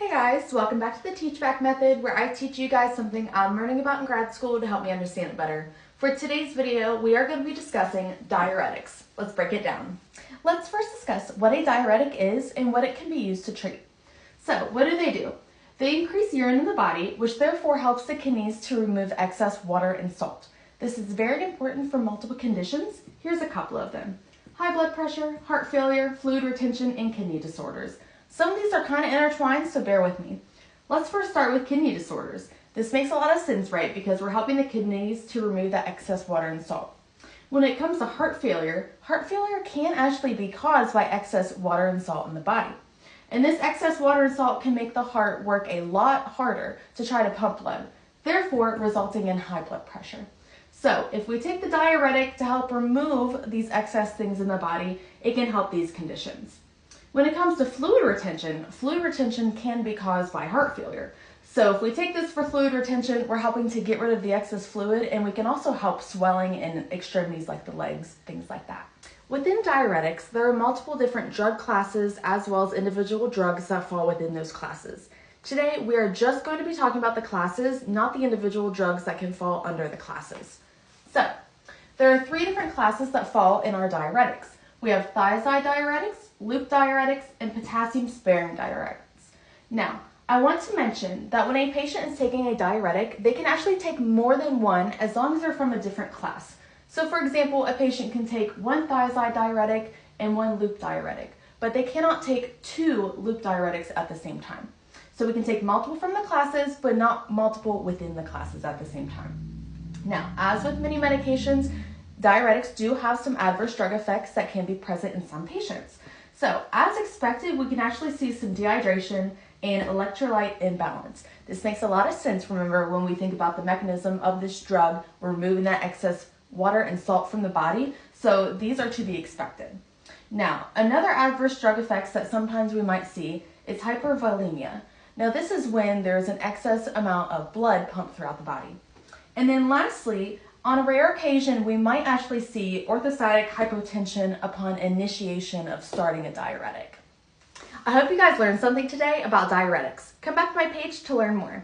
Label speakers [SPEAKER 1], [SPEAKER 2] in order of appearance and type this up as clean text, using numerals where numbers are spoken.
[SPEAKER 1] Hey guys, welcome back to the Teach Back method, where I teach you guys something I'm learning about in grad school to help me understand it better. For today's video, we are going to be discussing diuretics. Let's break it down. Let's first discuss what a diuretic is and what it can be used to treat. So, what do? They increase urine in the body, which therefore helps the kidneys to remove excess water and salt. This is very important for multiple conditions. Here's a couple of them: high blood pressure, heart failure, fluid retention, and kidney disorders. Some of these are kind of intertwined, so bear with me. Let's first start with kidney disorders. This makes a lot of sense, right? Because we're helping the kidneys to remove that excess water and salt. When it comes to heart failure can actually be caused by excess water and salt in the body. And this excess water and salt can make the heart work a lot harder to try to pump blood, therefore resulting in high blood pressure. So if we take the diuretic to help remove these excess things in the body, it can help these conditions. When it comes to fluid retention can be caused by heart failure. So if we take this for fluid retention, we're helping to get rid of the excess fluid, and we can also help swelling in extremities like the legs, things like that. Within diuretics, there are multiple different drug classes as well as individual drugs that fall within those classes. Today, we are just going to be talking about the classes, not the individual drugs that can fall under the classes. So, there are 3 different classes that fall in our diuretics. We have thiazide diuretics, loop diuretics, and potassium-sparing diuretics. Now, I want to mention that when a patient is taking a diuretic, they can actually take more than one as long as they're from a different class. So for example, a patient can take 1 thiazide diuretic and 1 loop diuretic, but they cannot take 2 loop diuretics at the same time. So we can take multiple from the classes, but not multiple within the classes at the same time. Now, as with many medications, diuretics do have some adverse drug effects that can be present in some patients. So, as expected, we can actually see some dehydration and electrolyte imbalance. This makes a lot of sense, remember, when we think about the mechanism of this drug, we're removing that excess water and salt from the body, so these are to be expected. Now, another adverse drug effects that sometimes we might see is hypervolemia. Now, this is when there's an excess amount of blood pumped throughout the body. And then lastly, on a rare occasion, we might actually see orthostatic hypotension upon initiation of starting a diuretic. I hope you guys learned something today about diuretics. Come back to my page to learn more.